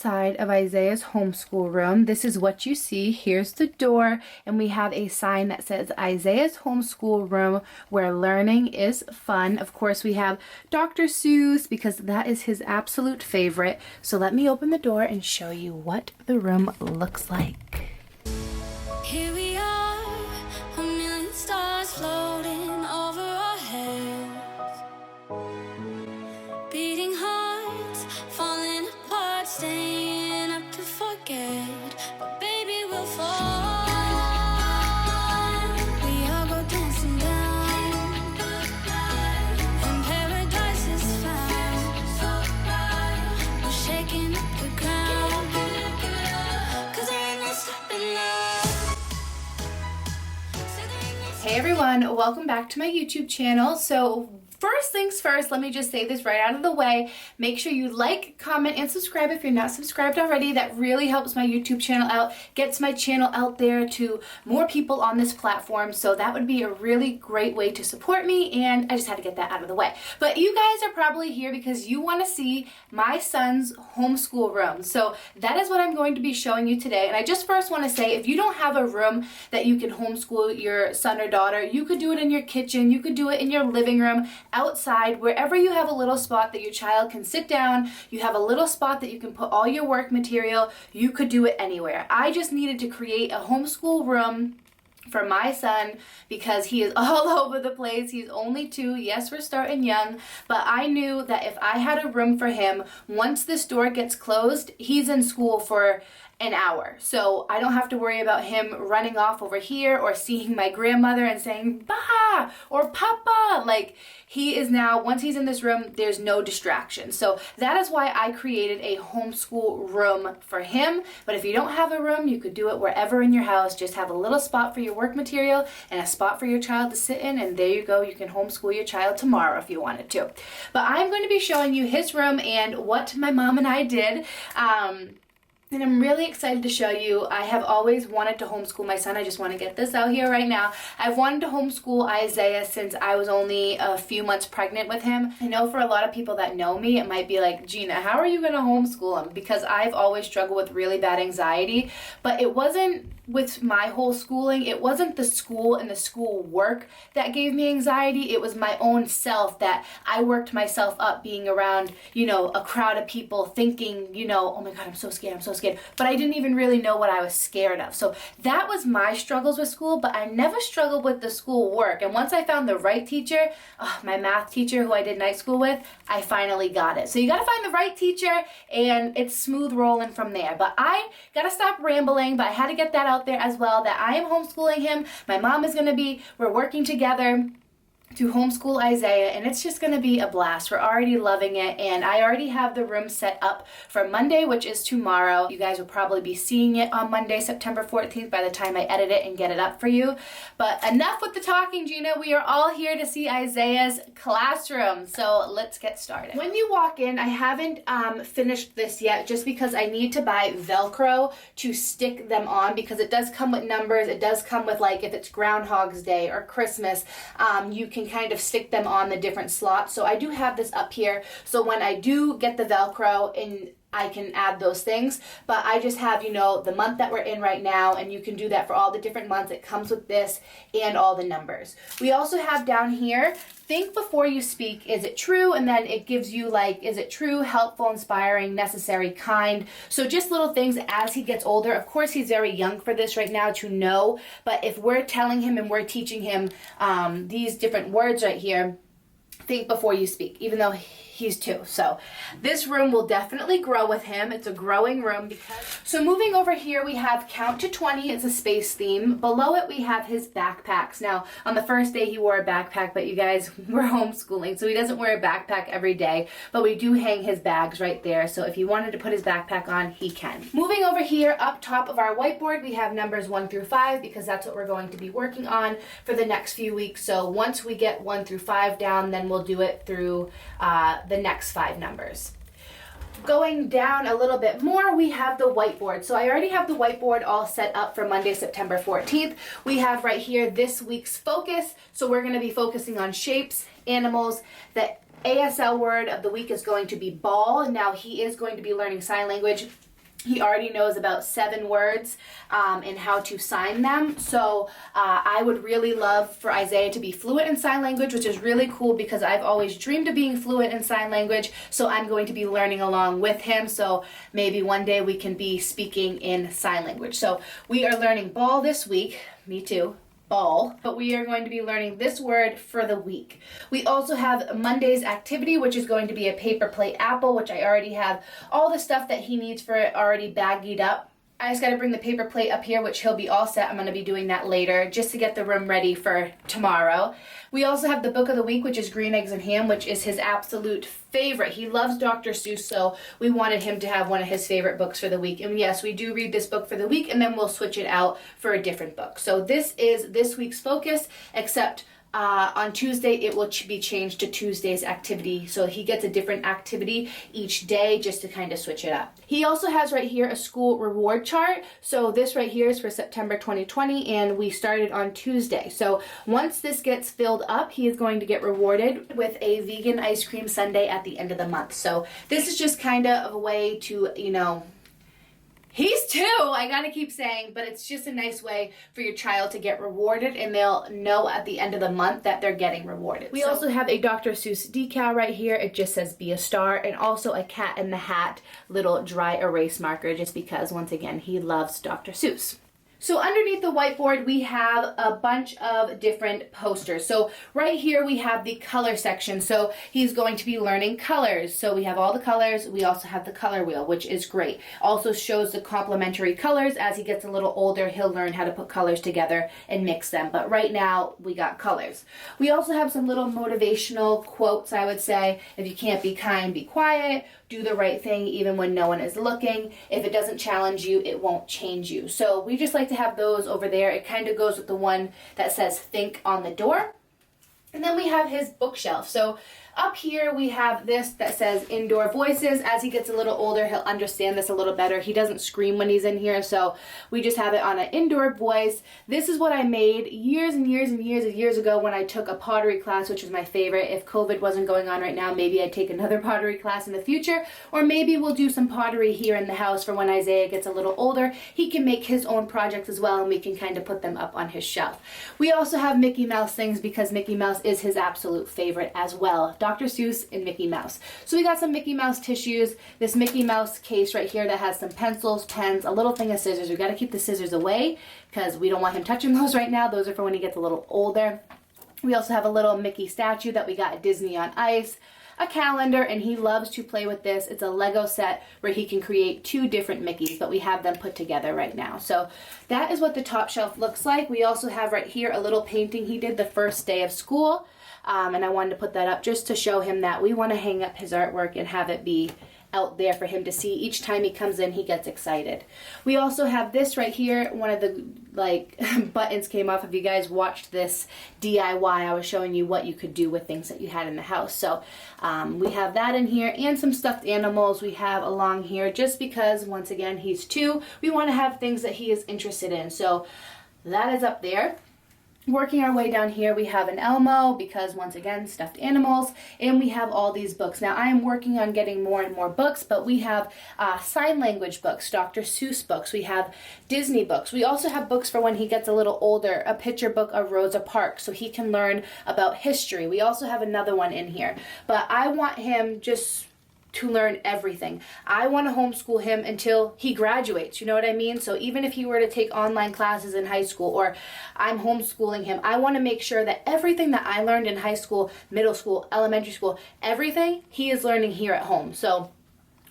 outside of Isaiah's homeschool room. This is what you see. Here's the door, and we have a sign that says Isaiah's homeschool room where learning is fun. Of course, we have Dr. Seuss because that is his absolute favorite. So let me open the door and show you what the room looks like. Here we are, a million stars floating over our heads, beating hearts, falling apart, staying up to forget, but baby we'll fall. We all go dancing down, and paradise is found. We're shaking up the ground, 'cause there ain't no stopping now. Hey everyone, welcome back to my YouTube channel. So first things first, let me just say this right out of the way. Make sure you like, comment, and subscribe if you're not subscribed already. That really helps my YouTube channel out, gets my channel out there to more people on this platform. So that would be a really great way to support me, and I just had to get that out of the way. But you guys are probably here because you want to see my son's homeschool room. So that is what I'm going to be showing you today. And I just first want to say, if you don't have a room that you can homeschool your son or daughter, you could do it in your kitchen, you could do it in your living room, outside, wherever you have a little spot that your child can sit down, you have a little spot that you can put all your work material, you could do it anywhere. I just needed to create a homeschool room for my son because he is all over the place. He's only 2. Yes, we're starting young, but I knew that if I had a room for him, once this door gets closed, he's in school for an hour. So I don't have to worry about him running off over here or seeing my grandmother and saying, "Bah!" or "Papa." Like, he is now, once he's in this room, there's no distraction. So that is why I created a homeschool room for him. But if you don't have a room, you could do it wherever in your house. Just have a little spot for your work material and a spot for your child to sit in, and there you go. You can homeschool your child tomorrow if you wanted to. But I'm going to be showing you his room and what my mom and I did. And I'm really excited to show you. I have always wanted to homeschool my son. I just want to get this out here right now. I've wanted to homeschool Isaiah since I was only a few months pregnant with him. I know for a lot of people that know me, it might be like, Gina, how are you going to homeschool him? Because I've always struggled with really bad anxiety. But it wasn't with my whole schooling. It wasn't the school and the school work that gave me anxiety. It was my own self that I worked myself up being around, a crowd of people thinking, oh my God, I'm so scared, I'm so scared. But I didn't even really know what I was scared of. So that was my struggles with school, but I never struggled with the school work. And once I found the right teacher, my math teacher who I did night school with, I finally got it. So you got to find the right teacher and it's smooth rolling from there. But I got to stop rambling, but I had to get that out there as well, that I am homeschooling him. My mom is going to be, we're working together to homeschool Isaiah, and it's just going to be a blast. We're already loving it, and I already have the room set up for Monday, which is tomorrow. You guys will probably be seeing it on Monday, September 14th by the time I edit it and get it up for you. But enough with the talking, Gina. We are all here to see Isaiah's classroom, so let's get started. When you walk in, I haven't finished this yet just because I need to buy Velcro to stick them on, because it does come with numbers. It does come with, like, if it's Groundhog's Day or Christmas, you can kind of stick them on the different slots. So I do have this up here, so when I do get the Velcro, and I can add those things. But I just have, the month that we're in right now, and you can do that for all the different months. It comes with this and all the numbers. We also have down here, think before you speak, is it true? And then it gives you like, is it true, helpful, inspiring, necessary, kind. So just little things as he gets older. Of course, he's very young for this right now to know, but if we're telling him and we're teaching him these different words right here, think before you speak, even though he's 2. So this room will definitely grow with him. It's a growing room. So moving over here, we have count to 20. It's a space theme. Below it, we have his backpacks. Now, on the first day, he wore a backpack, but you guys, we're homeschooling, so he doesn't wear a backpack every day, but we do hang his bags right there. So if he wanted to put his backpack on, he can. Moving over here, up top of our whiteboard, we have numbers 1 through 5 because that's what we're going to be working on for the next few weeks. So once we get 1 through 5 down, then we'll do it through the next 5 numbers. Going down a little bit more, we have the whiteboard. So I already have the whiteboard all set up for Monday, September 14th. We have right here this week's focus. So we're going to be focusing on shapes, animals. The ASL word of the week is going to be ball. Now he is going to be learning sign language. He already knows about 7 words and how to sign them. So I would really love for Isaiah to be fluent in sign language, which is really cool because I've always dreamed of being fluent in sign language. So I'm going to be learning along with him. So maybe one day we can be speaking in sign language. So we are learning ball this week. Me too. Ball, but we are going to be learning this word for the week. We also have Monday's activity, which is going to be a paper plate apple, which I already have all the stuff that he needs for it already baggied up. I just got to bring the paper plate up here, which he'll be all set. I'm going to be doing that later just to get the room ready for tomorrow. We also have the book of the week, which is Green Eggs and Ham, which is his absolute favorite. He loves Dr. Seuss, so we wanted him to have one of his favorite books for the week. And yes, we do read this book for the week, and then we'll switch it out for a different book. So this is this week's focus, except on Tuesday, it will be changed to Tuesday's activity. So he gets a different activity each day just to kind of switch it up. He also has right here a school reward chart. So this right here is for September 2020, and we started on Tuesday. So once this gets filled up, he is going to get rewarded with a vegan ice cream sundae at the end of the month. So this is just kind of a way to, he's 2, I gotta keep saying, but it's just a nice way for your child to get rewarded, and they'll know at the end of the month that they're getting rewarded. We also have a Dr. Seuss decal right here. It just says be a star, and also a cat in the hat little dry erase marker, just because, once again, he loves Dr. Seuss. So underneath the whiteboard, we have a bunch of different posters. So right here, we have the color section. So he's going to be learning colors. So we have all the colors. We also have the color wheel, which is great. Also shows the complementary colors. As he gets a little older, he'll learn how to put colors together and mix them. But right now, we got colors. We also have some little motivational quotes, I would say. If you can't be kind, be quiet. Do the right thing even when no one is looking. If it doesn't challenge you, it won't change you. So we just like to have those over there. It kind of goes with the one that says think on the door. And then we have his bookshelf. So up here we have this that says indoor voices. As he gets a little older, he'll understand this a little better. He doesn't scream when he's in here, so we just have it on an indoor voice. This is what I made years and years and years ago when I took a pottery class, which was my favorite. If COVID wasn't going on right now, maybe I'd take another pottery class in the future, or maybe we'll do some pottery here in the house for when Isaiah gets a little older. He can make his own projects as well, and we can kind of put them up on his shelf. We also have Mickey Mouse things because Mickey Mouse is his absolute favorite as well. Dr. Seuss and Mickey Mouse. So we got some Mickey Mouse tissues, this Mickey Mouse case right here that has some pencils, pens, a little thing of scissors. We got to keep the scissors away because we don't want him touching those right now. Those are for when he gets a little older. We also have a little Mickey statue that we got at Disney on Ice, a calendar, and he loves to play with this. It's a Lego set where he can create 2 different Mickeys, but we have them put together right now. So that is what the top shelf looks like. We also have right here a little painting he did the first day of school. And I wanted to put that up just to show him that we want to hang up his artwork and have it be out there for him to see. Each time he comes in, he gets excited. We also have this right here. One of the buttons came off. If you guys watched this DIY, I was showing you what you could do with things that you had in the house. So we have that in here, and some stuffed animals we have along here, just because, once again, he's 2. We want to have things that he is interested in. So that is up there. Working our way down here, we have an Elmo because, once again, stuffed animals, and we have all these books. Now, I am working on getting more and more books, but we have sign language books, Dr. Seuss books, we have Disney books. We also have books for when he gets a little older, a picture book of Rosa Parks, so he can learn about history. We also have another one in here, but I want him just to learn everything. I want to homeschool him until he graduates, you know what I mean? So even if he were to take online classes in high school, or I'm homeschooling him, I want to make sure that everything that I learned in high school, middle school, elementary school, everything he is learning here at home. So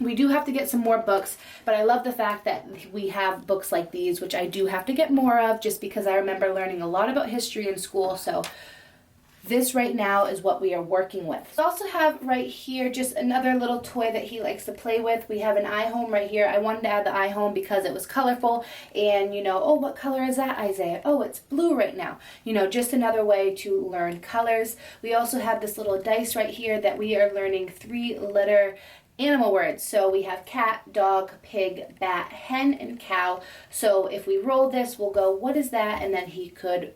we do have to get some more books, but I love the fact that we have books like these, which I do have to get more of just because I remember learning a lot about history in school. So this right now is what we are working with. We also have right here just another little toy that he likes to play with. We have an iHome right here. I wanted to add the iHome because it was colorful, and oh, what color is that, Isaiah? Oh, it's blue right now. Just another way to learn colors. We also have this little dice right here that we are learning 3-letter animal words. So we have cat, dog, pig, bat, hen, and cow. So if we roll this, we'll go, what is that? And then he could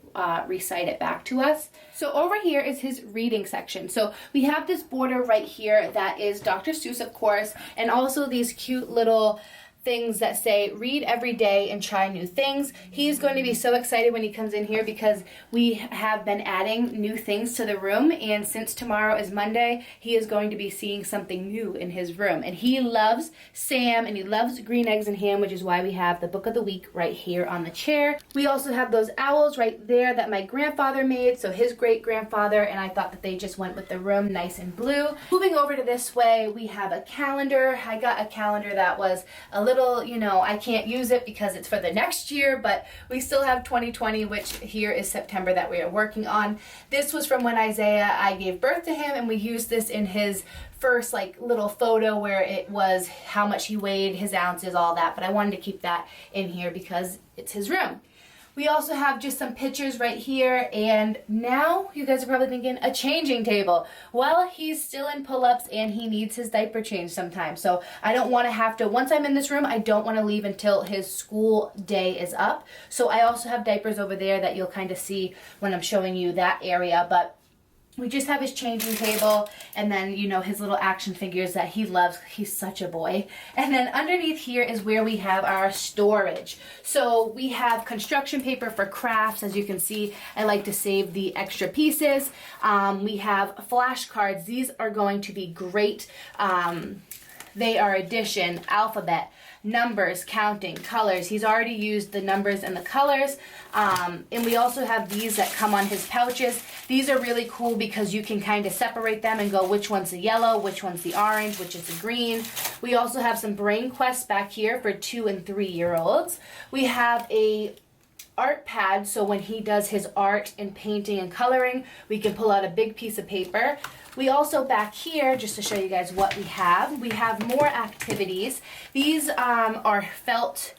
recite it back to us. So over here is his reading section. So we have this border right here that is Dr. Seuss, of course, and also these cute little things that say read every day and try new things. He's going to be so excited when he comes in here because we have been adding new things to the room, and since tomorrow is Monday, he is going to be seeing something new in his room. And he loves Sam and he loves green eggs and ham, which is why we have the book of the week right here on the chair. We also have those owls right there that my grandfather made, so his great grandfather, and I thought that they just went with the room nice and blue. Moving over to this way, we have a calendar. I got a calendar that was a little, you know, I can't use it because it's for the next year, but we still have 2020, which here is September that we are working on. This was from when I gave birth to him, and we used this in his first like little photo where it was how much he weighed, his ounces, all that, but I wanted to keep that in here because it's his room. We also have just some pictures right here, and now you guys are probably thinking, a changing table. Well, he's still in pull-ups and he needs his diaper changed sometimes, so I don't want to have to, once I'm in this room, I don't want to leave until his school day is up. So I also have diapers over there that you'll kind of see when I'm showing you that area, but we just have his changing table, and then, you know, his little action figures that he loves. He's such a boy. And then underneath here is where we have our storage. So we have construction paper for crafts. As you can see, I like to save the extra pieces. We have flashcards. These are going to be great. They are addition, alphabet, numbers, counting, colors. He's already used the numbers and the colors. And we also have these that come on his pouches. These are really cool because you can kind of separate them and go which one's the yellow, which one's the orange, which is the green. We also have some brain quests back here for 2 and 3-year-olds. We have a art pad, so when he does his art and painting and coloring, we can pull out a big piece of paper. We also back here, just to show you guys what we have more activities. These are felt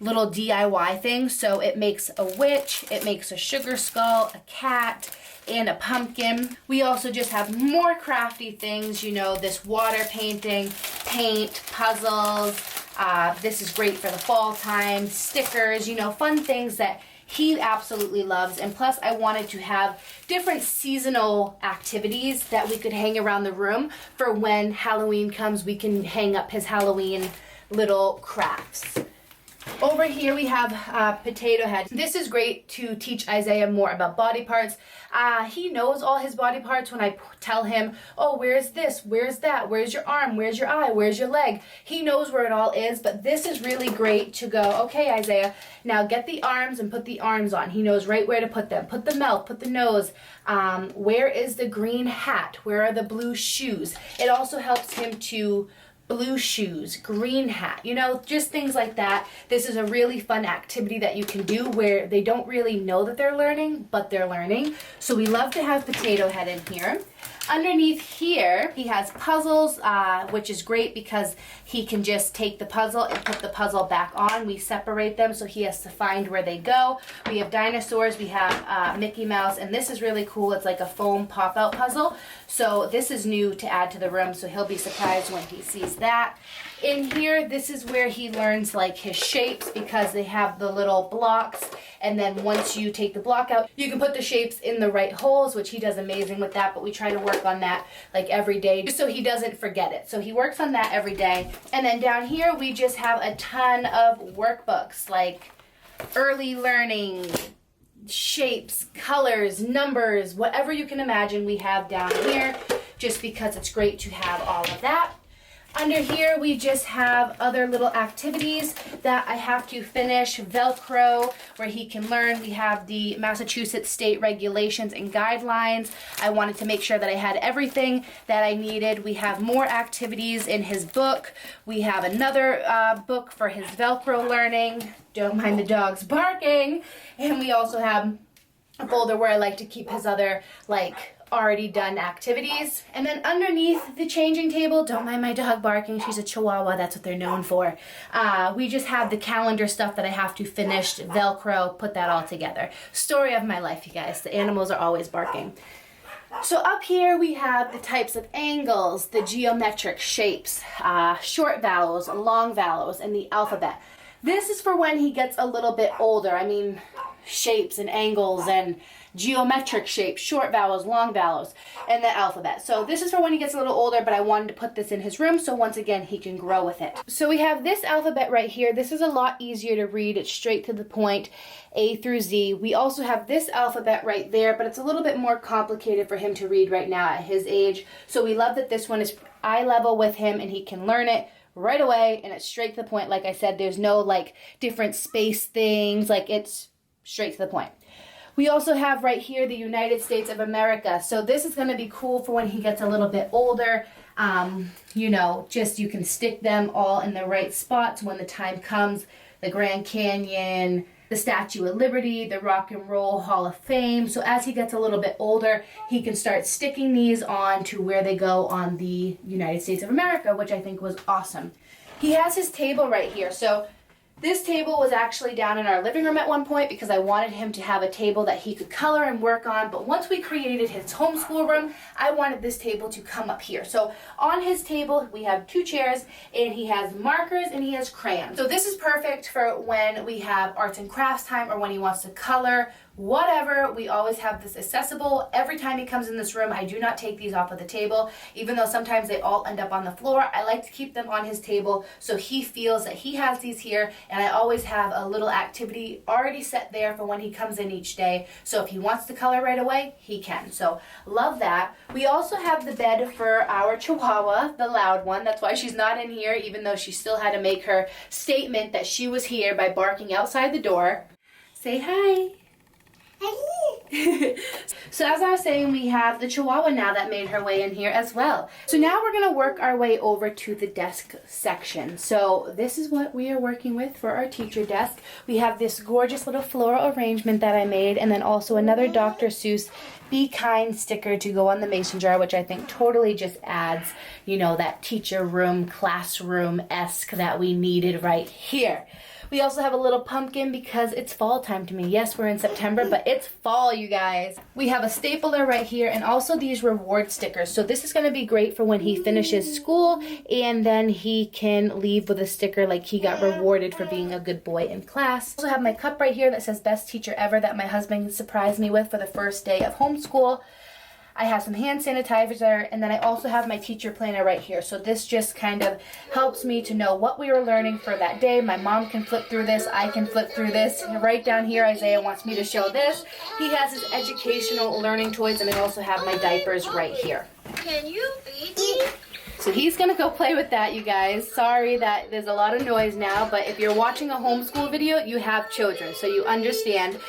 little DIY things, so it makes a witch, it makes a sugar skull, a cat, and a pumpkin. We also just have more crafty things, you know, this water painting, paint, puzzles. This is great for the fall time, stickers, you know, fun things that he absolutely loves. And plus I wanted to have different seasonal activities that we could hang around the room for when Halloween comes. We can hang up his Halloween little crafts. Over here we have Potato Head. This is great to teach Isaiah more about body parts. He knows all his body parts when I tell him, oh, where's this, where's that, where's your arm, where's your eye, where's your leg. He knows where it all is, but this is really great to go, okay, Isaiah, now get the arms and put the arms on. He knows right where to put them. Put the mouth, put the nose. Where is the green hat? Where are the blue shoes? It also helps him to blue shoes, green hat, you know, just things like that. This is a really fun activity that you can do where they don't really know that they're learning, but they're learning. So we love to have Potato Head in here. Underneath here, he has puzzles, which is great because he can just take the puzzle and put the puzzle back on. We separate them so he has to find where they go. We have dinosaurs, we have Mickey Mouse, and this is really cool. It's like a foam pop-out puzzle. So this is new to add to the room, so he'll be surprised when he sees that. In here, this is where he learns like his shapes because they have the little blocks, and then once you take the block out, you can put the shapes in the right holes, which he does amazing with that, but we try to work on that like every day just so he doesn't forget it. So he works on that every day. And then down here, we just have a ton of workbooks like early learning, shapes, colors, numbers, whatever you can imagine we have down here, just because it's great to have all of that. Under here, we just have other little activities that I have to finish. Velcro, where he can learn. We have the Massachusetts state regulations and guidelines. I wanted to make sure that I had everything that I needed. We have more activities in his book. We have another book for his Velcro learning. Don't mind the dogs barking. And we also have a folder where I like to keep his other, like, already done activities. And then underneath the changing table, don't mind my dog barking, she's a Chihuahua, that's what they're known for. We just have the calendar stuff that I have to finish, Velcro, put that all together. Story of my life, you guys. The animals are always barking. So up here we have the types of angles, the geometric shapes, short vowels, long vowels, and the alphabet. This is for when he gets a little bit older. I mean, shapes and angles and geometric shapes, short vowels, long vowels, and the alphabet. So this is for when he gets a little older, but I wanted to put this in his room so once again he can grow with it. So we have this alphabet right here. This is a lot easier to read. It's straight to the point, A through Z. We also have this alphabet right there, but it's a little bit more complicated for him to read right now at his age. So we love that this one is eye level with him and he can learn it right away, and it's straight to the point. Like I said, there's no like different space things, like it's straight to the point. We also have right here the United States of America. So this is going to be cool for when he gets a little bit older. You know, just you can stick them all in the right spots when the time comes. The Grand Canyon, the Statue of Liberty, the Rock and Roll Hall of Fame. So as he gets a little bit older, he can start sticking these on to where they go on the United States of America, which I think was awesome. He has his table right here. So this table was actually down in our living room at one point because I wanted him to have a table that he could color and work on. But once we created his homeschool room, I wanted this table to come up here. So on his table, we have 2 chairs and he has markers and he has crayons. So this is perfect for when we have arts and crafts time or when he wants to color, whatever. We always have this accessible. Every time he comes in this room, I do not take these off of the table. Even though sometimes they all end up on the floor, I like to keep them on his table so he feels that he has these here. And I always have a little activity already set there for when he comes in each day. So if he wants to color right away, he can. So love that. We also have the bed for our Chihuahua, the loud one. That's why she's not in here, even though she still had to make her statement that she was here by barking outside the door. Say hi. So as I was saying, we have the Chihuahua now that made her way in here as well. So now we're going to work our way over to the desk section. So this is what we are working with for our teacher desk. We have this gorgeous little floral arrangement that I made, and then also another Dr. Seuss Be Kind sticker to go on the mason jar, which I think totally just adds, you know, that teacher room, classroom-esque that we needed right here. We also have a little pumpkin because it's fall time to me. Yes, we're in September, but it's fall, you guys. We have a stapler right here and also these reward stickers. So this is going to be great for when he finishes school and then he can leave with a sticker like he got rewarded for being a good boy in class. I also have my cup right here that says best teacher ever that my husband surprised me with for the first day of homeschool. I have some hand sanitizer, and then I also have my teacher planner right here. So this just kind of helps me to know what we were learning for that day. My mom can flip through this. I can flip through this. Right down here, Isaiah wants me to show this. He has his educational learning toys, and I also have my diapers right here. Can you feed me? So he's going to go play with that, you guys. Sorry that there's a lot of noise now, but if you're watching a homeschool video, you have children, so you understand.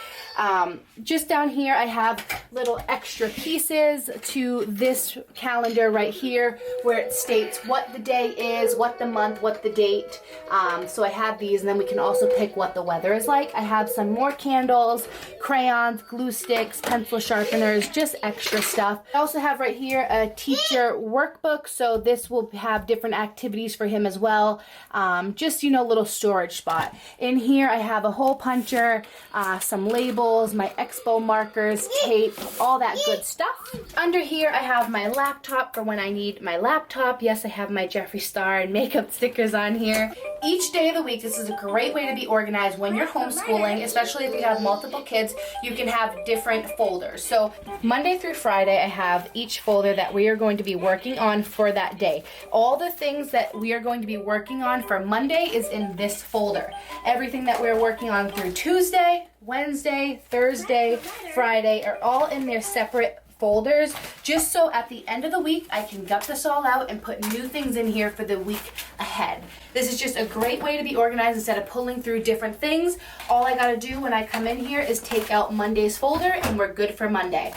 Just down here I have little extra pieces to this calendar right here where it states what the day is, what the month, what the date. So I have these, and then we can also pick what the weather is like. I have some more candles, crayons, glue sticks, pencil sharpeners, just extra stuff. I also have right here a teacher workbook, so this will have different activities for him as well. Just, you know, little storage spot. In here I have a hole puncher, some labels, my expo markers, tape, all that good stuff. Under here I have my laptop for when I need my laptop. Yes, I have my Jeffree Star and makeup stickers on here. Each day of the week, this is a great way to be organized when you're homeschooling, especially if you have multiple kids. You can have different folders. So Monday through Friday, I have each folder that we are going to be working on for that day. All the things that we are going to be working on for Monday is in this folder. Everything that we're working on through Tuesday, Wednesday, Thursday, Friday are all in their separate folders, just so at the end of the week I can gut this all out and put new things in here for the week ahead. This is just a great way to be organized instead of pulling through different things. All I gotta do when I come in here is take out Monday's folder and we're good for Monday.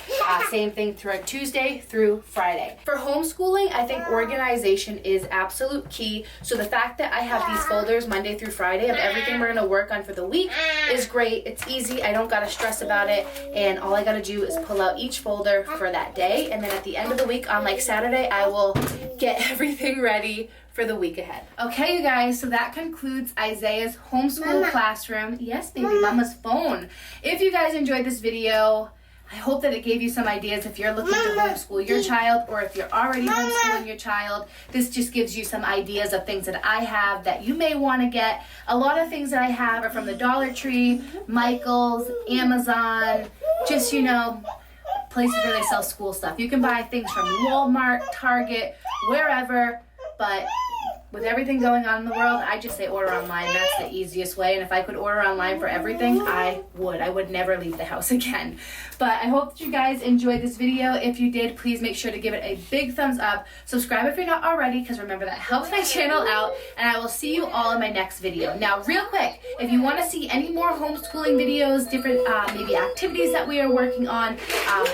Same thing through Tuesday through Friday. For homeschooling, I think organization is absolute key. So the fact that I have these folders Monday through Friday of everything we're gonna work on for the week is great. It's easy, I don't gotta stress about it, and all I gotta do is pull out each folder for that day, and then at the end of the week on like Saturday I will get everything ready for the week ahead. Okay, you guys, so that concludes Isaiah's homeschool classroom. Yes, baby, Mama's phone. If you guys enjoyed this video, I hope that it gave you some ideas if you're looking to homeschool your child, or if you're already homeschooling your child. This just gives you some ideas of things that I have that you may want to get. A lot of things that I have are from the Dollar Tree, Michael's, Amazon, just, you know, places where they sell school stuff. You can buy things from Walmart, Target, wherever, but with everything going on in the world, I just say order online. That's the easiest way. And if I could order online for everything, I would. I would never leave the house again. But I hope that you guys enjoyed this video. If you did, please make sure to give it a big thumbs up. Subscribe if you're not already, because remember, that helps my channel out. And I will see you all in my next video. Now, real quick, if you want to see any more homeschooling videos, different maybe activities that we are working on,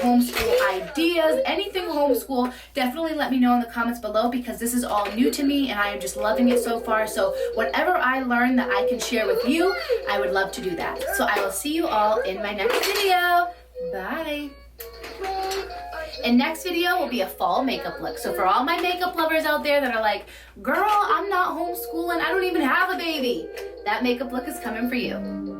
homeschool ideas, anything homeschool, definitely let me know in the comments below, because this is all new to me and I am just loving it so far. So whatever I learn that I can share with you, I would love to do that. So I will see you all in my next video. Bye. And next video will be a fall makeup look. So for all my makeup lovers out there that are like, girl, I'm not homeschooling, I don't even have a baby, that makeup look is coming for you.